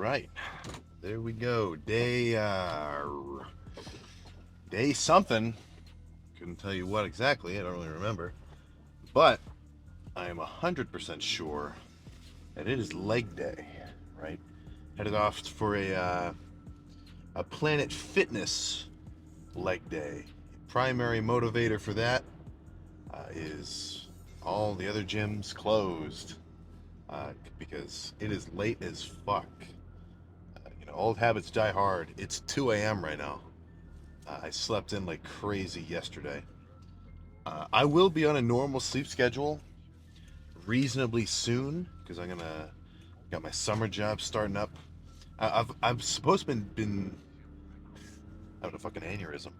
right, there we go. Day something. Couldn't tell you what exactly. I don't really remember, but I am 100% sure that it is leg day. Right, headed off for a Planet Fitness leg day. Primary motivator for that is all the other gyms closed because it is late as fuck. Old habits die hard. It's 2 a.m. right now. I slept in like crazy yesterday. I will be on a normal sleep schedule reasonably soon because I'm gonna got my summer job starting up. I've supposed to been having a fucking aneurysm.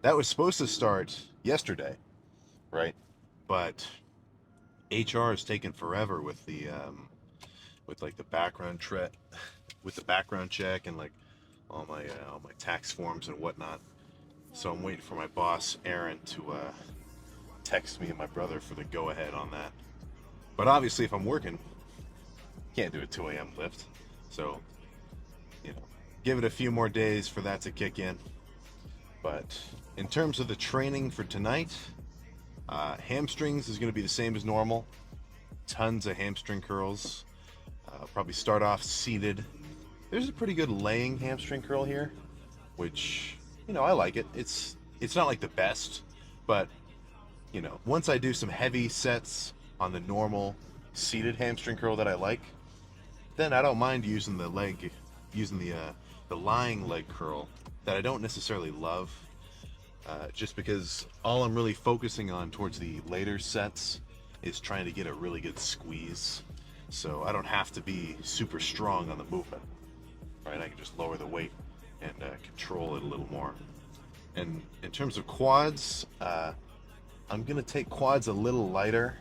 That was supposed to start yesterday, right? But HR is taking forever with like the with the background check and like all my tax forms and whatnot. So I'm waiting for my boss Aaron to text me and my brother for the go ahead on that. But obviously, if I'm working, can't do a 2 a.m. lift. So give it a few more days for that to kick in. But in terms of the training for tonight, hamstrings is going to be the same as normal. Tons of hamstring curls. Probably start off seated. There's a pretty good laying hamstring curl here, which I like it. It's not like the best, but once I do some heavy sets on the normal seated hamstring curl that I like, then I don't mind using the lying leg curl that I don't necessarily love, just because all I'm really focusing on towards the later sets is trying to get a really good squeeze, so I don't have to be super strong on the movement, right? I can just lower the weight and control it a little more. And in terms of quads, I'm gonna take quads a little lighter,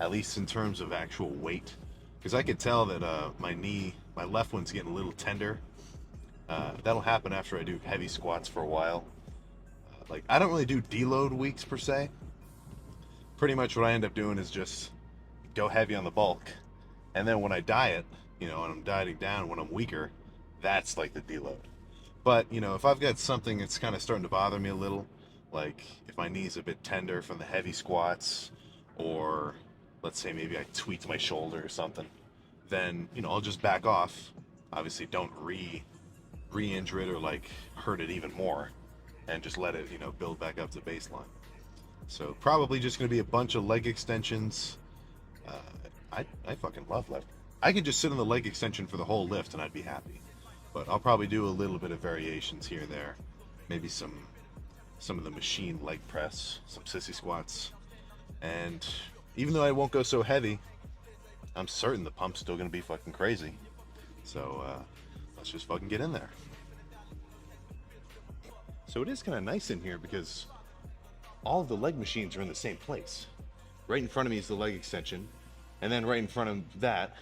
at least in terms of actual weight, because I could tell that my left one's getting a little tender. That'll happen after I do heavy squats for a while. Like, I don't really do deload weeks per se. Pretty much what I end up doing is just go heavy on the bulk, and then when I diet, and I'm dieting down when I'm weaker, that's like the deload. But if I've got something that's kind of starting to bother me a little, like if my knee's a bit tender from the heavy squats, or let's say maybe I tweaked my shoulder or something, then I'll just back off. Obviously, don't re-injure it or like hurt it even more, and just let it build back up to baseline. So probably just going to be a bunch of leg extensions. I fucking love leg. I could just sit on the leg extension for the whole lift and I'd be happy. But I'll probably do a little bit of variations here and there. Maybe some of the machine leg press, some sissy squats. And even though I won't go so heavy, I'm certain the pump's still going to be fucking crazy. So let's just fucking get in there. So it is kind of nice in here because all of the leg machines are in the same place. Right in front of me is the leg extension, and then right in front of that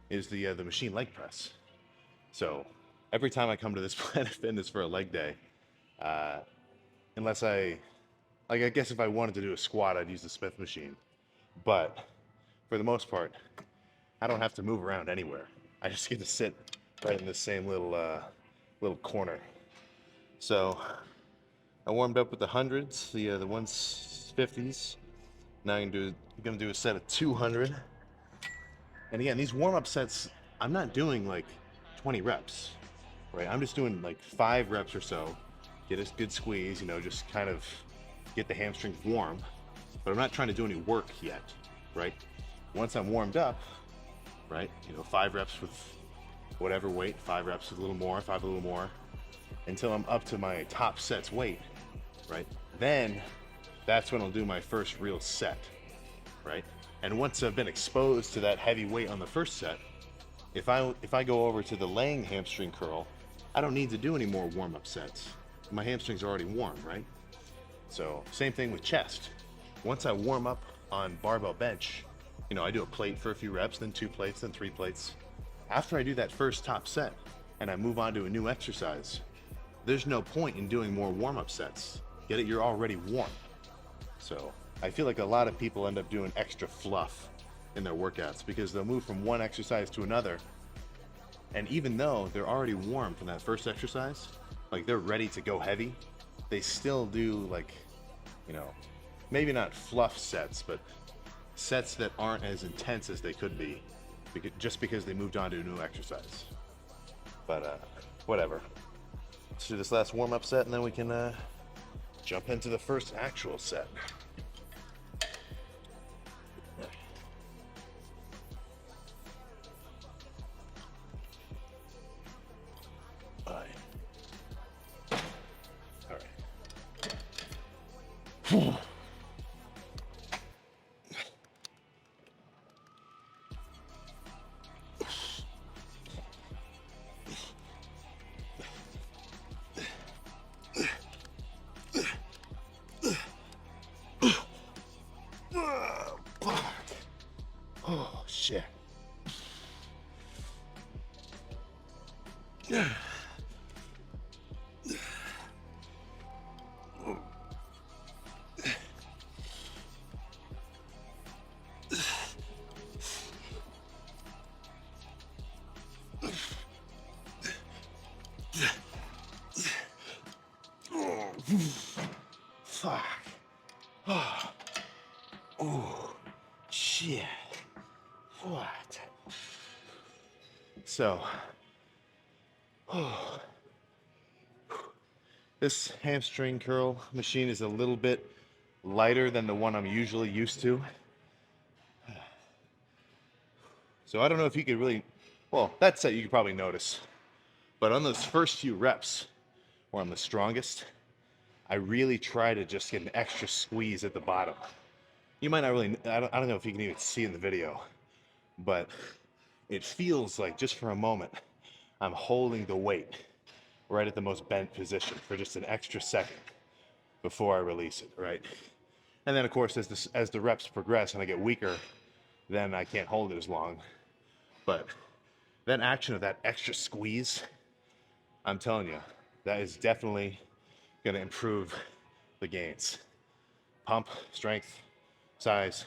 is the machine leg press. So every time I come to this Planet Fitness for a leg day, unless I guess if I wanted to do a squat, I'd use the Smith machine. But for the most part, I don't have to move around anywhere. I just get to sit right in this same little corner. So I warmed up with the hundreds, the 150s. Now I'm gonna do a set of 200. And again, these warm-up sets, I'm not doing like 20 reps, right? I'm just doing like 5 reps or so, get a good squeeze, just kind of get the hamstrings warm. But I'm not trying to do any work yet, right? Once I'm warmed up, right, 5 reps with whatever weight, 5 reps with a little more, 5 a little more, until I'm up to my top set's weight, right? Then that's when I'll do my first real set, right? And once I've been exposed to that heavy weight on the first set, if I go over to the laying hamstring curl, I don't need to do any more warm-up sets. My hamstrings are already warm, right? So same thing with chest. Once I warm up on barbell bench, I do a plate for a few reps, then 2 plates, then 3 plates. After I do that first top set and I move on to a new exercise, there's no point in doing more warm-up sets. Get it? You're already warm. So I feel like a lot of people end up doing extra fluff in their workouts because they'll move from one exercise to another And even though they're already warm from that first exercise, like they're ready to go heavy, they still do like, you know, maybe not fluff sets, but sets that aren't as intense as they could be, just because they moved on to a new exercise. But whatever. Let's do this last warm-up set and then we can jump into the first actual set. All right. Oh, shit. Fuck. Oh. Oh, shit. What? So, oh. This hamstring curl machine is a little bit lighter than the one I'm usually used to. So I don't know if you could really, well, that set you could probably notice. But on those first few reps, where I'm the strongest, I really try to just get an extra squeeze at the bottom. You might not really, I don't know if you can even see in the video, but it feels like just for a moment, I'm holding the weight right at the most bent position for just an extra second before I release it, right? And then of course, as the reps progress and I get weaker, then I can't hold it as long. But that action of that extra squeeze, I'm telling you, that is definitely gonna improve the gains. Pump, strength, size,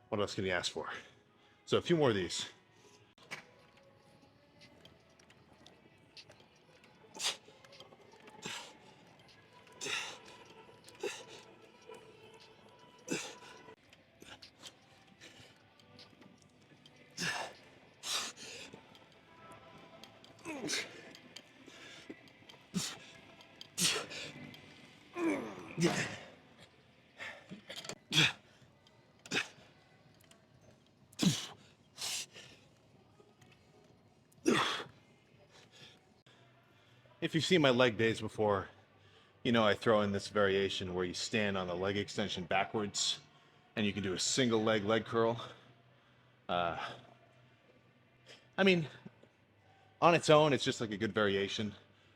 what else can you ask for? So a few more of these. If you've seen my leg days before, you know I throw in this variation where you stand on the leg extension backwards and you can do a single leg curl. I mean, on its own, it's just like a good variation.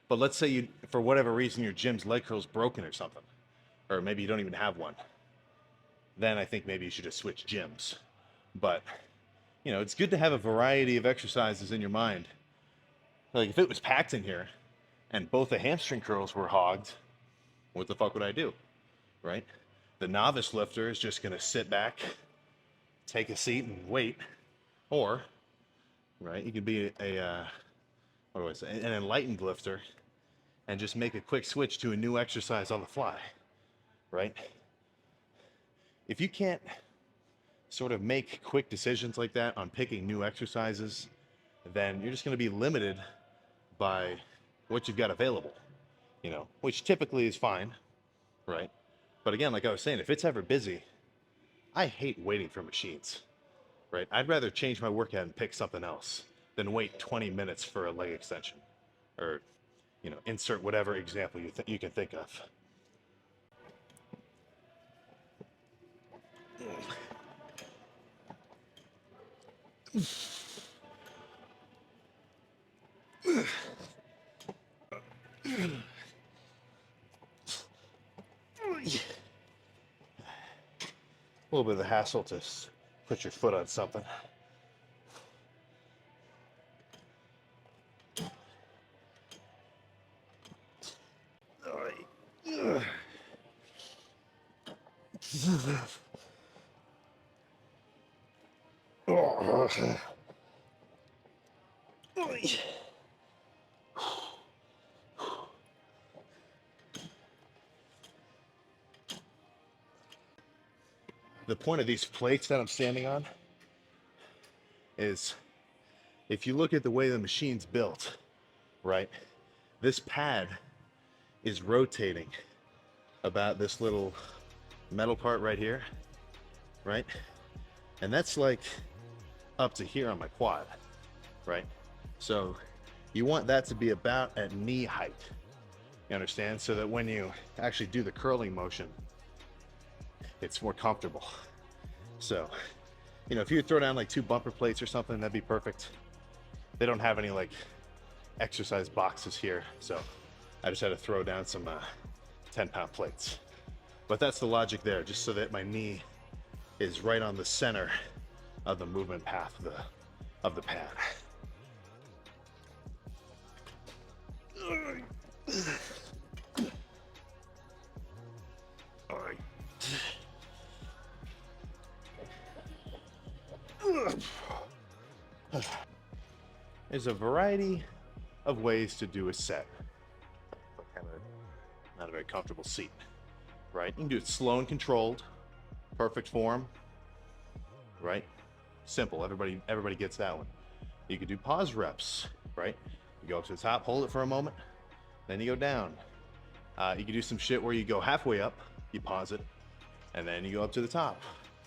But let's say you, for whatever reason, your gym's leg curl's broken or something, or maybe you don't even have one. Then I think maybe you should just switch gyms. But, you know, it's good to have a variety of exercises in your mind. Like if it was packed in here and both the hamstring curls were hogged, what the fuck would I do, right? The novice lifter is just gonna sit back, take a seat and wait. Or, right, you could be what do I say, an enlightened lifter and just make a quick switch to a new exercise on the fly, right? If you can't sort of make quick decisions like that on picking new exercises, then you're just going to be limited by what you've got available, you know, which typically is fine, right? But again, like I was saying, if it's ever busy, I hate waiting for machines, right? I'd rather change my workout and pick something else than wait 20 minutes for a leg extension or, you know, insert whatever example you can think of. A little bit of the hassle to put your foot on something. All right. the point of these plates that I'm standing on is, if you look at the way the machine's built, right, this pad is rotating about this little metal part right here, right? And that's like up to here on my quad, right? So you want that to be about at knee height, you understand? So that when you actually do the curling motion, it's more comfortable. So, you know, if you throw down like 2 bumper plates or something, that'd be perfect. They don't have any like exercise boxes here, so I just had to throw down some 10-pound plates. But that's the logic there, just so that my knee is right on the center of the movement path of the pad. All right. There's a variety of ways to do a set. Kind of not a very comfortable seat, right? You can do it slow and controlled, perfect form, right? Simple. Everybody gets that one. You could do pause reps, right? You go up to the top, hold it for a moment, then you go down. You can do some shit where you go halfway up, you pause it, and then you go up to the top.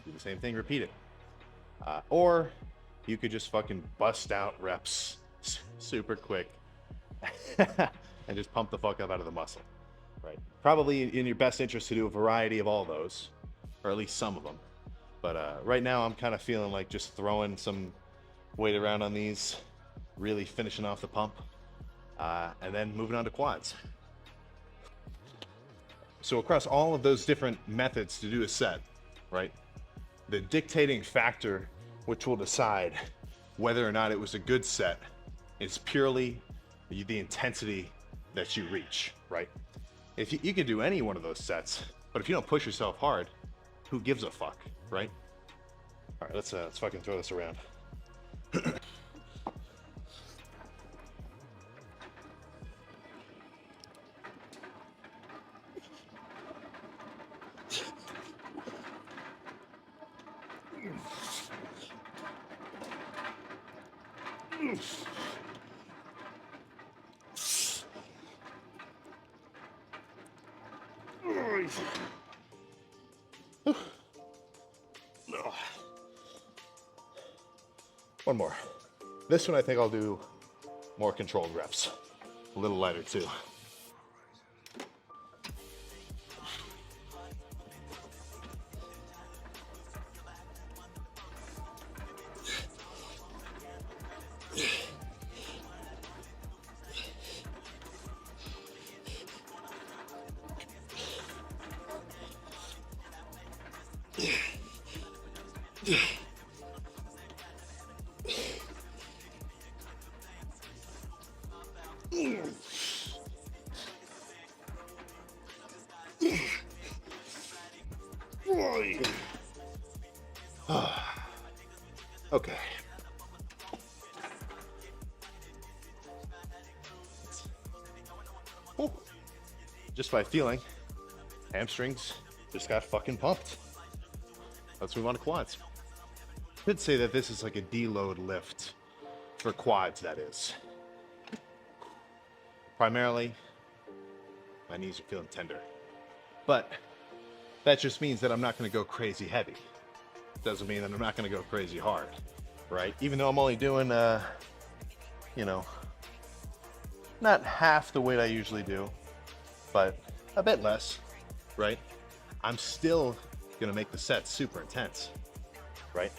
Do the same thing, repeat it. Or you could just fucking bust out reps super quick and just pump the fuck up out of the muscle, right? Probably in your best interest to do a variety of all those, or at least some of them. But right now I'm kind of feeling like just throwing some weight around on these, really finishing off the pump, and then moving on to quads. So across all of those different methods to do a set, right, the dictating factor which will decide whether or not it was a good set is purely the intensity that you reach, right? If you can do any one of those sets, but if you don't push yourself hard, who gives a fuck, right? All right, let's fucking throw this around. One more. This one I think I'll do more controlled reps. A little lighter too. Okay. Ooh. Just by feeling, hamstrings just got fucking pumped. Let's move on to quads. I could say that this is like a deload lift for quads, that is. Primarily, my knees are feeling tender. But that just means that I'm not going to go crazy heavy. Doesn't mean that I'm not going to go crazy hard, right? Even though I'm only doing, you know, not half the weight I usually do, but a bit less, right? I'm still going to make the set super intense, right?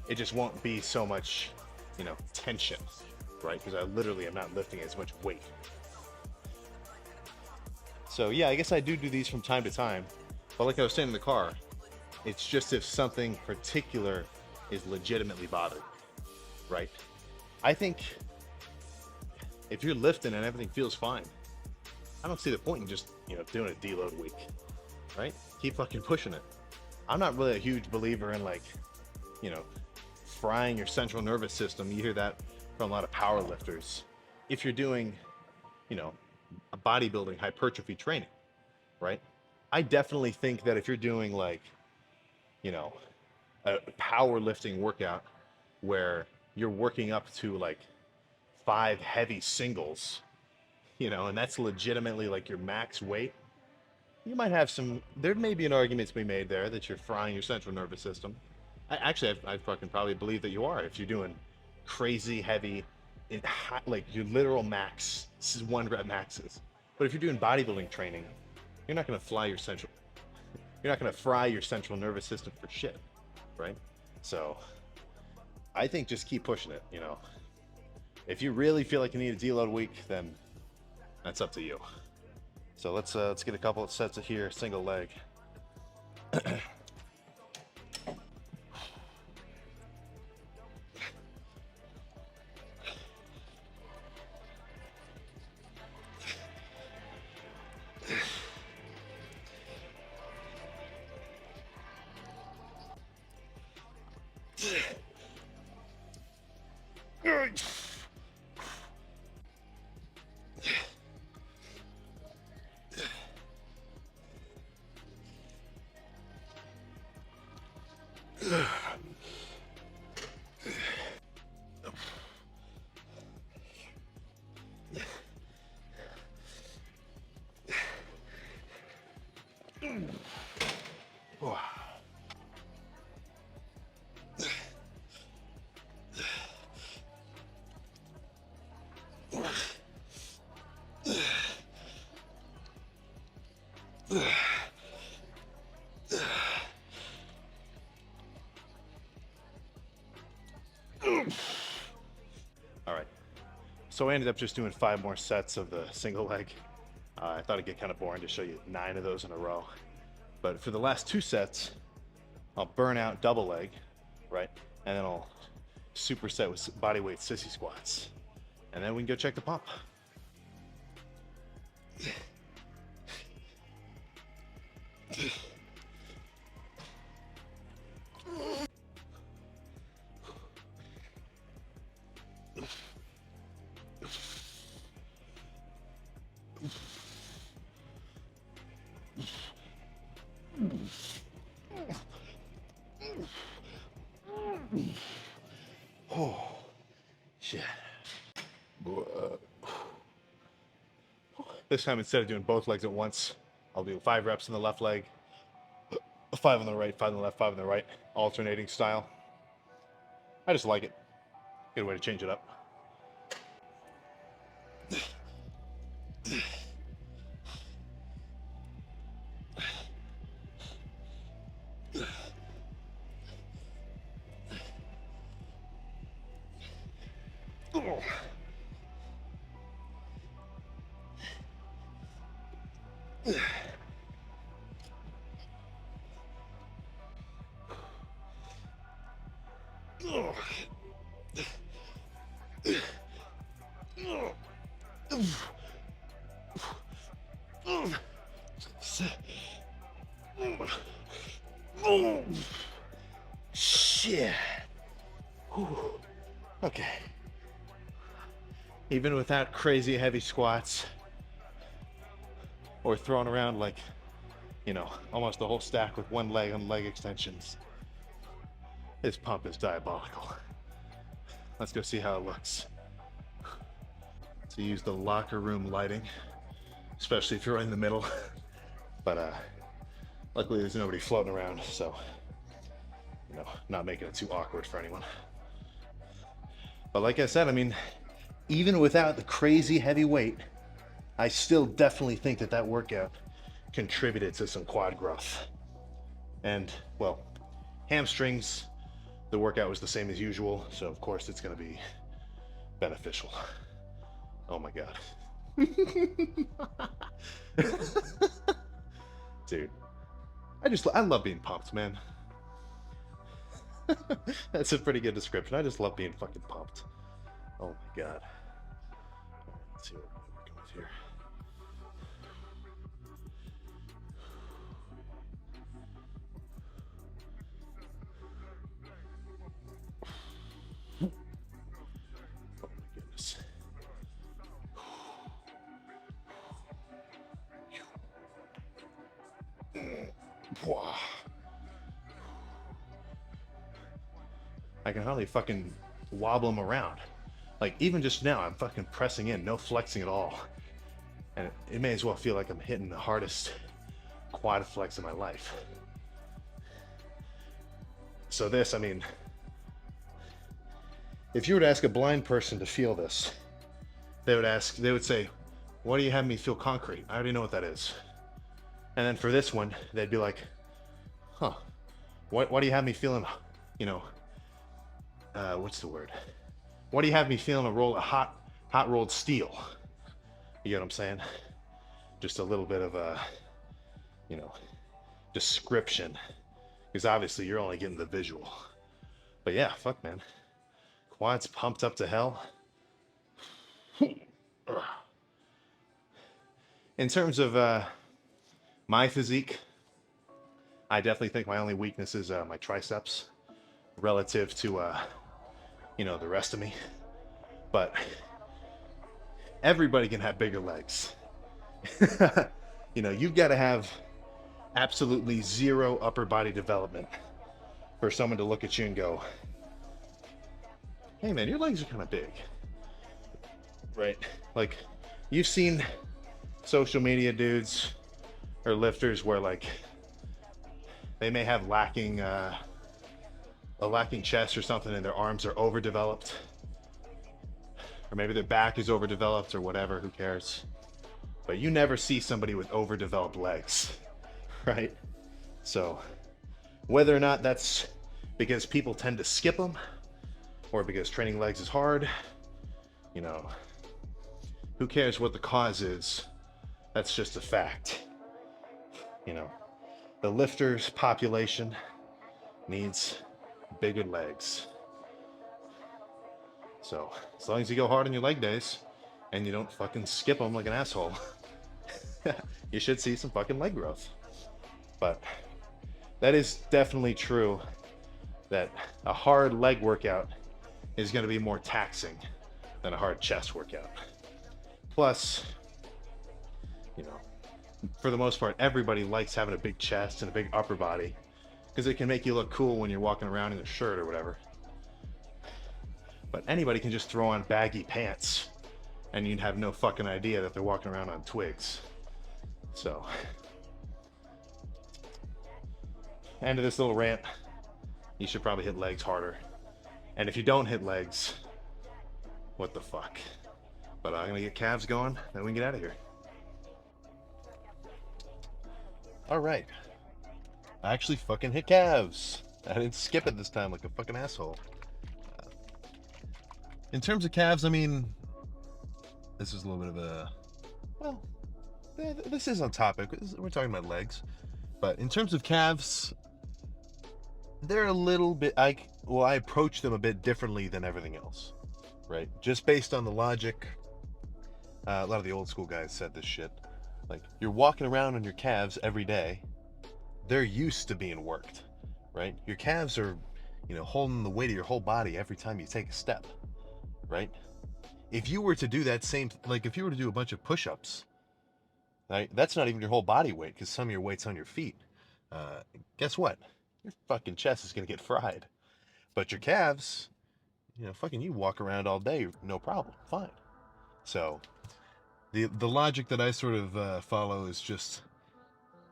It just won't be so much, you know, tension, right? Because I literally am not lifting as much weight. So yeah, I guess I do these from time to time, but like I was saying in the car, it's just if something particular is legitimately bothering, right? I think if you're lifting and everything feels fine, I don't see the point in just, you know, doing a deload week, right? Keep fucking pushing it. I'm not really a huge believer in, like, you know, frying your central nervous system. You hear that from a lot of power lifters. If you're doing, you know, a bodybuilding hypertrophy training, right? I definitely think that if you're doing, like, you know, a powerlifting workout where you're working up to like 5 heavy singles, and that's legitimately like your max weight, you might have some, there may be an argument to be made there that you're frying your central nervous system. I fucking probably believe that you are if you're doing crazy heavy, like your literal max, this is 1 rep maxes. But if you're doing bodybuilding training, you're not going to you're not going to fry your central nervous system for shit, right? So I think just keep pushing it, If you really feel like you need a deload week, then that's up to you. So let's get a couple of sets of here, single leg. All right, so I ended up just doing 5 more sets of the single leg. I thought it'd get kind of boring to show you 9 of those in a row, but for the last 2 sets, I'll burn out double leg, right? And then I'll superset with bodyweight sissy squats, and then we can go check the pump. Oh, shit. This time, instead of doing both legs at once, I'll do 5 reps in the left leg, 5 on the right, 5 on the left, 5 on the right, alternating style. I just like it. Good way to change it up. Shit. Okay. Even without crazy heavy squats or throwing around like, almost the whole stack with one leg on leg extensions, this pump is diabolical. Let's go see how it looks. So use the locker room lighting, especially if you're in the middle. But luckily there's nobody floating around, so not making it too awkward for anyone. But like I said, I mean, even without the crazy heavy weight, I still definitely think that workout contributed to some quad growth. And well, hamstrings, the workout was the same as usual, so of course it's going to be beneficial. Oh my god. Dude, I love being pumped, man. That's a pretty good description. I just love being fucking pumped. Oh my god. Let's see what we're working with here. Oh my goodness. Wow. I can hardly fucking wobble them around. Like even just now, I'm fucking pressing in, no flexing at all. And it may as well feel like I'm hitting the hardest quad flex of my life. So this, I mean, if you were to ask a blind person to feel this, they would say, why do you have me feel concrete? I already know what that is. And then for this one, they'd be like, huh, why do you have me feeling, you know, what's the word? Why do you have me feeling a hot rolled steel? You get what I'm saying? Just a little bit of a, you know, description. Because obviously you're only getting the visual. But yeah, fuck man. Quads pumped up to hell. In terms of my physique, I definitely think my only weakness is my triceps relative to, you know, the rest of me. But everybody can have bigger legs. You know, you've got to have absolutely zero upper body development for someone to look at you and go, hey man, your legs are kind of big. Right? Like, you've seen social media dudes or lifters where like they may have a lacking chest or something and their arms are overdeveloped, or maybe their back is overdeveloped or whatever, who cares. But you never see somebody with overdeveloped legs, right? So whether or not that's because people tend to skip them or because training legs is hard, you know, who cares what the cause is? That's just a fact. You know, the lifters population needs bigger legs. So as long as you go hard on your leg days and you don't fucking skip them like an asshole, you should see some fucking leg growth. But that is definitely true that a hard leg workout is going to be more taxing than a hard chest workout. Plus, you know, for the most part, everybody likes having a big chest and a big upper body because it can make you look cool when you're walking around in a shirt or whatever. But anybody can just throw on baggy pants and you'd have no fucking idea that they're walking around on twigs. So, end of this little rant. You should probably hit legs harder. And if you don't hit legs, what the fuck? But I'm gonna get calves going, then we can get out of here. All right. I actually fucking hit calves. I didn't skip it this time like a fucking asshole. In terms of calves, I mean, this is a little bit of a, well, this is on topic. We're talking about legs. But in terms of calves, they're a little bit, I approach them a bit differently than everything else, right? Just based on the logic. A lot of the old school guys said this shit. Like, you're walking around on your calves every day. They're used to being worked, right? Your calves are, you know, holding the weight of your whole body every time you take a step, right? If you were to do that same, like if you were to do a bunch of push-ups, right? That's not even your whole body weight because some of your weight's on your feet. Guess what? Your fucking chest is gonna get fried. But your calves, you know, fucking you walk around all day, no problem, fine. So the logic that I sort of follow is just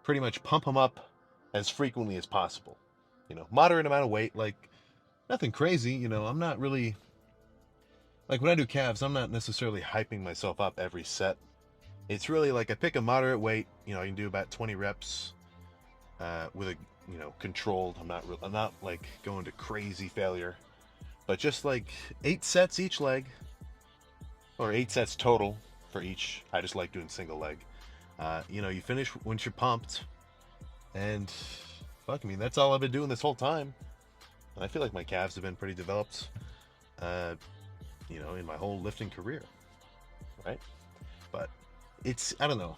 pretty much pump them up as frequently as possible. You know, moderate amount of weight, like nothing crazy. You know, I'm not really, like when I do calves, I'm not necessarily hyping myself up every set. It's really like I pick a moderate weight. You know, I can do about 20 reps with a, you know, controlled. I'm not like going to crazy failure, but just like 8 sets each leg, or 8 sets total for each. I just like doing single leg. You know, you finish once you're pumped, and fuck, I mean, that's all I've been doing this whole time. And I feel like my calves have been pretty developed, you know, in my whole lifting career, right? But it's, I don't know.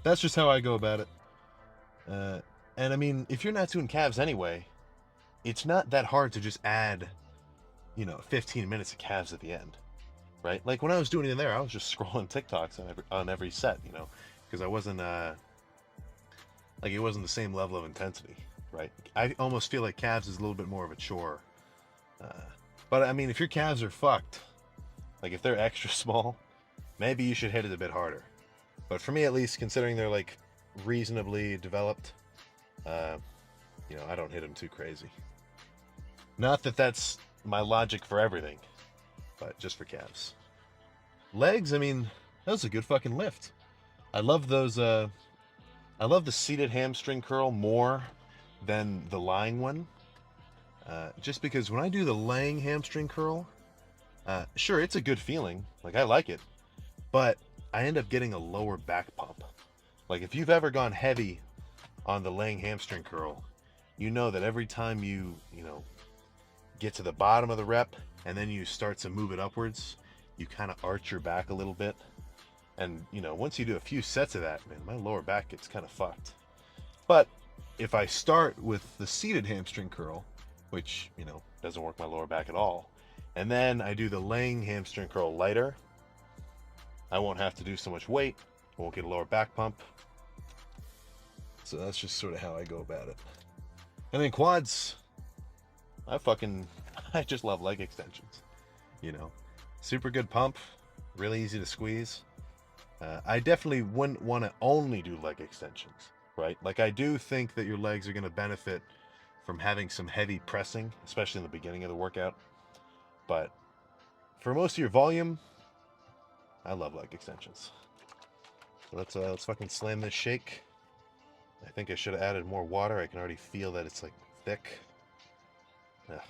That's just how I go about it. And I mean, if you're not doing calves anyway, it's not that hard to just add, you know, 15 minutes of calves at the end, right? Like when I was doing it in there, I was just scrolling TikToks on every set, you know, because I wasn't like it wasn't the same level of intensity, right? I almost feel like calves is a little bit more of a chore But I mean, if your calves are fucked, like if they're extra small, maybe you should hit it a bit harder. But for me, at least, considering they're like reasonably developed, uh, I don't hit them too crazy. Not that that's my logic for everything, but just for calves. Legs, I mean, that was a good fucking lift. I love those. I love the seated hamstring curl more than the lying one. Just because when I do the laying hamstring curl, sure, it's a good feeling. Like, I like it. But I end up getting a lower back pump. Like, if you've ever gone heavy on the laying hamstring curl, you know that every time you get to the bottom of the rep and then you start to move it upwards, you kind of arch your back a little bit. And, once you do a few sets of that, man, my lower back gets kind of fucked. But if I start with the seated hamstring curl, which, doesn't work my lower back at all, and then I do the laying hamstring curl lighter, I won't have to do so much weight. I won't get a lower back pump. So that's just sort of how I go about it. And then quads, I just love leg extensions. Super good pump, really easy to squeeze. I definitely wouldn't want to only do leg extensions, right? Like, I do think that your legs are going to benefit from having some heavy pressing, especially in the beginning of the workout. But for most of your volume, I love leg extensions. So let's fucking slam this shake. I think I should have added more water. I can already feel that it's like thick. Ugh.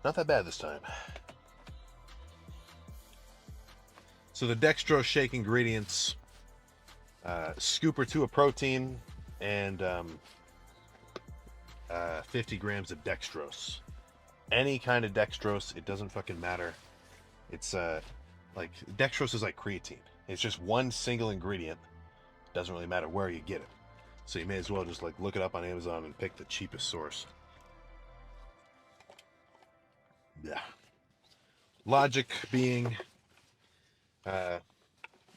Not that bad this time. So the dextrose shake ingredients: scoop or two of protein and 50 grams of dextrose. Any kind of dextrose, it doesn't fucking matter. It's like dextrose is like creatine. It's just one single ingredient. Doesn't really matter where you get it. So you may as well just like look it up on Amazon and pick the cheapest source. Yeah. Logic being,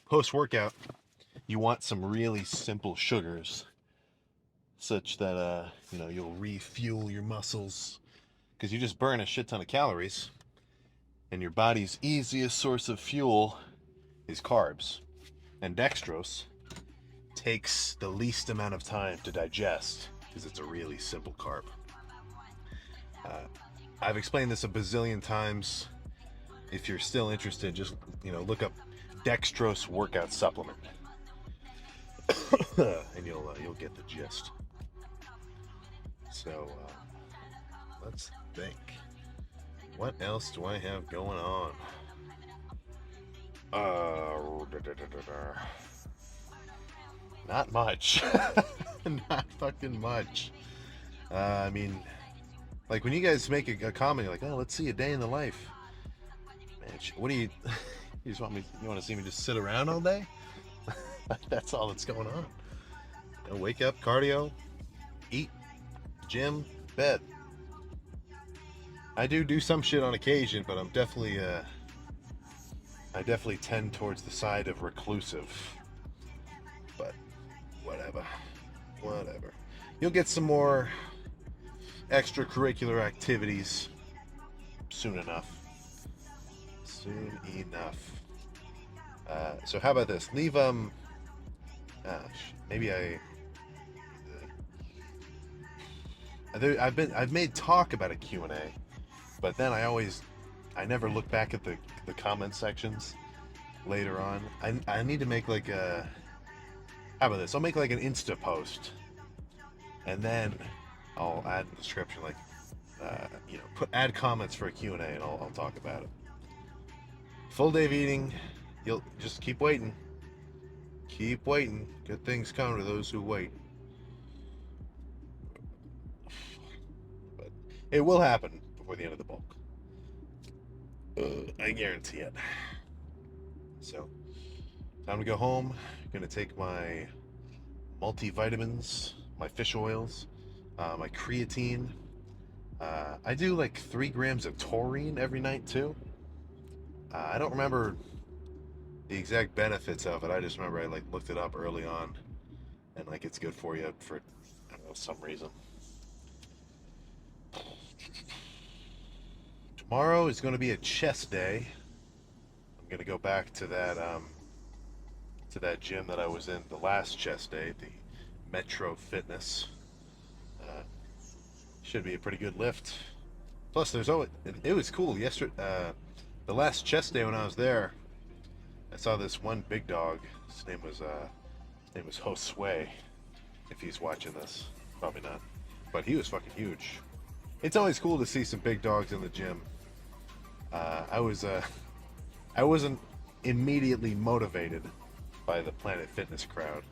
post-workout, you want some really simple sugars, such that you'll refuel your muscles, because you just burn a shit ton of calories, and your body's easiest source of fuel is carbs, and dextrose takes the least amount of time to digest because it's a really simple carb. I've explained this a bazillion times. If you're still interested, just look up dextrose workout supplement, and you'll get the gist. So let's think. What else do I have going on? Not much. Not fucking much. I mean, like when you guys make a comment, you're like, "Oh, let's see a day in the life." Man, what do you? You just want me? You want to see me just sit around all day? That's all that's going on. Wake up, cardio, eat, gym, bed. I do some shit on occasion, but I definitely tend towards the side of reclusive. But whatever. You'll get some more extracurricular activities soon enough. So how about this? Leave maybe I've made talk about a Q&A, but then I never look back at the comment sections later on. I need to make like a, how about this? I'll make like an Insta post, and then I'll add the description, like add comments for a Q&A, and I'll talk about it. Full day of eating. You'll just keep waiting. Keep waiting. Good things come to those who wait. But it will happen before the end of the bulk. I guarantee it. So, Time to go home. Gonna take my multivitamins, my fish oils, my creatine. I do like 3 grams of taurine every night too. I don't remember the exact benefits of it. I just remember I like looked it up early on, and like it's good for you for, I don't know, some reason. Tomorrow is going to be a chest day. I'm going to go back to that gym that I was in the last chest day, the Metro Fitness. Uh, should be a pretty good lift. Plus, there's always it was cool yesterday. The last chest day when I was there, I saw this one big dog. His name was Josue. If he's watching this, probably not, but he was fucking huge. It's always cool to see some big dogs in the gym. I was I wasn't immediately motivated by the Planet Fitness crowd,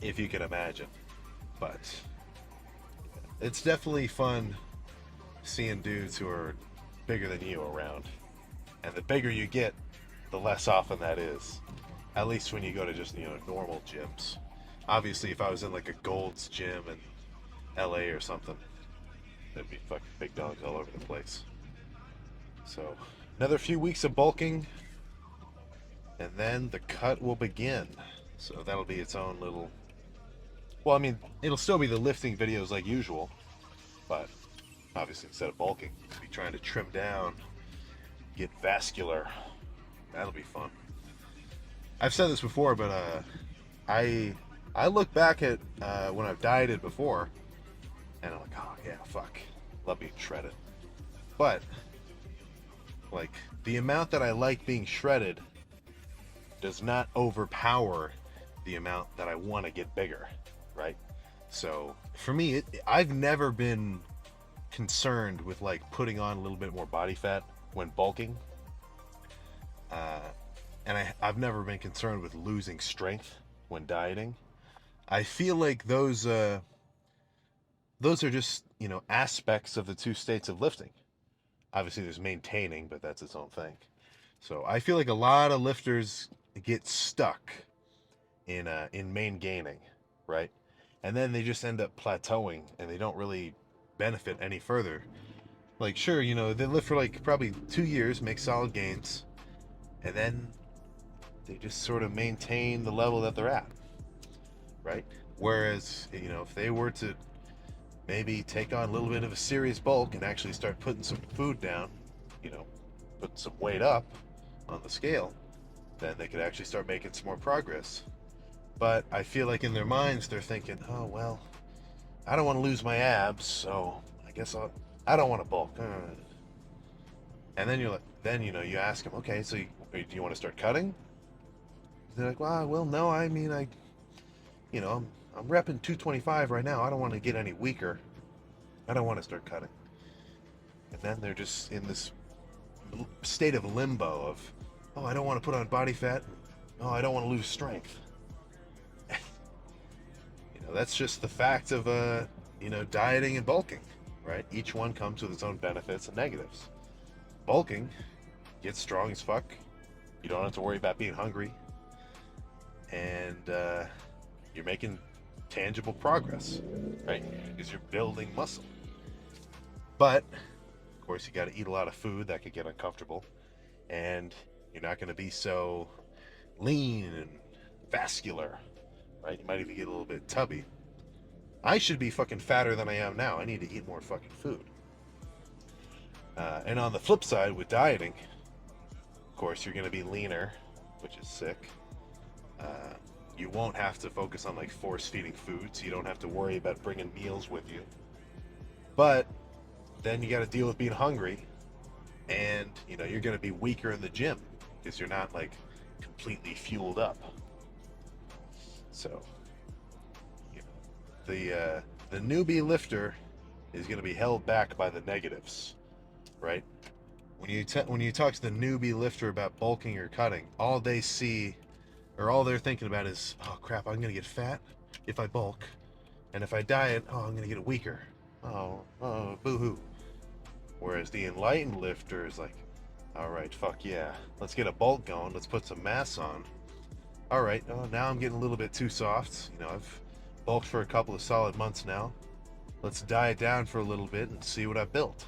if you can imagine, but it's definitely fun seeing dudes who are bigger than you around. And the bigger you get, the less often that is. At least when you go to just, normal gyms. Obviously, if I was in like a Gold's gym in LA or something, there'd be fucking big dogs all over the place. So, another few weeks of bulking, and then the cut will begin. So that'll be its own little. Well, I mean, it'll still be the lifting videos like usual, but obviously instead of bulking, I'll be trying to trim down, get vascular. That'll be fun. I've said this before, but I look back at when I've dieted before, and I'm like, oh yeah, fuck, love being shredded. But like the amount that I like being shredded does not overpower the amount that I want to get bigger, right? So for me, I've never been concerned with like putting on a little bit more body fat when bulking, and I've never been concerned with losing strength when dieting. I feel like those are just aspects of the two states of lifting. Obviously, there's maintaining, but that's its own thing. So I feel like a lot of lifters get stuck in main gaining, right? And then they just end up plateauing, and they don't really benefit any further. Like, sure, they lift for like probably 2 years, make solid gains, and then they just sort of maintain the level that they're at, right? Whereas, if they were to maybe take on a little bit of a serious bulk and actually start putting some food down, put some weight up on the scale, then they could actually start making some more progress. But I feel like in their minds they're thinking, oh well, I don't want to lose my abs, so I guess I don't want to bulk. And then you ask them, okay, so do you want to start cutting? They're like, well, no, I mean, I'm repping 225 right now. I don't want to get any weaker. I don't want to start cutting. And then they're just in this state of limbo of, oh, I don't want to put on body fat. Oh, I don't want to lose strength. That's just the fact of dieting and bulking, right? Each one comes with its own benefits and negatives. Bulking, get strong as fuck. You don't have to worry about being hungry, and you're making tangible progress, right? Because you're building muscle. But of course, you got to eat a lot of food that could get uncomfortable, and you're not going to be so lean and vascular, right? You might even get a little bit tubby. I should be fucking fatter than I am now. I need to eat more fucking food. And on the flip side, with dieting, of course, you're going to be leaner, which is sick. You won't have to focus on like force feeding food, so you don't have to worry about bringing meals with you. But then you got to deal with being hungry, and you're going to be weaker in the gym because you're not like completely fueled up. So the newbie lifter is going to be held back by the negatives, right? When you talk to the newbie lifter about bulking or cutting, all they see or all they're thinking about is, oh crap, I'm going to get fat if I bulk, and if I diet, oh, I'm going to get weaker. Oh, boo-hoo. Whereas the enlightened lifter is like, All right, fuck yeah. Let's get a bulk going. Let's put some mass on. All right, now I'm getting a little bit too soft. You know, I've bulked for a couple of solid months now. Let's diet down for a little bit and see what I built.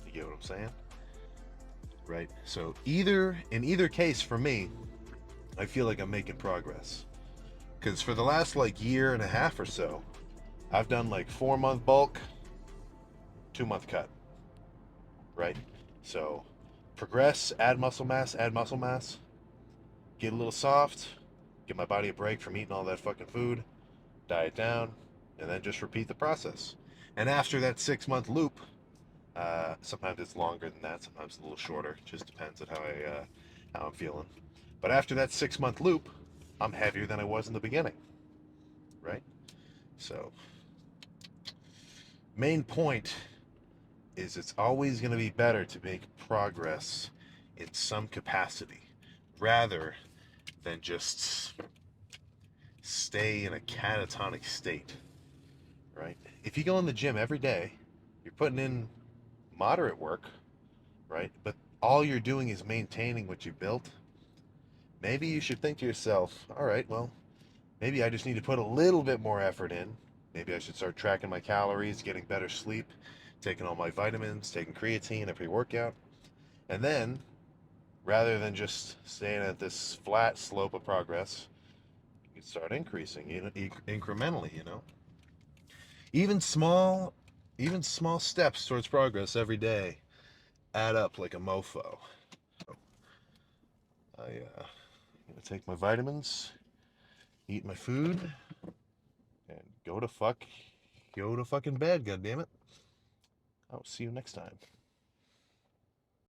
You get what I'm saying? Right. So in either case for me, I feel like I'm making progress. Because for the last like year and a half or so, I've done like 4 month bulk, 2 month cut. Right. So progress, add muscle mass, get a little soft, give my body a break from eating all that fucking food, diet down, and then just repeat the process. And after that 6 month loop, sometimes it's longer than that, sometimes a little shorter. It just depends on how I'm feeling. But after that 6 month loop, I'm heavier than I was in the beginning, right? So, main point is it's always going to be better to make progress in some capacity rather than just stay in a catatonic state, right? If you go in the gym every day, you're putting in moderate work, right? But all you're doing is maintaining what you built. Maybe you should think to yourself, all right, well, maybe I just need to put a little bit more effort in. Maybe I should start tracking my calories, getting better sleep, taking all my vitamins, taking creatine, a pre-workout. And then, rather than just staying at this flat slope of progress, you can start increasing, incrementally, you know. Even small, even small steps towards progress every day add up like a mofo. I'm gonna take my vitamins, eat my food, and go to fucking bed. God damn it! I'll see you next time.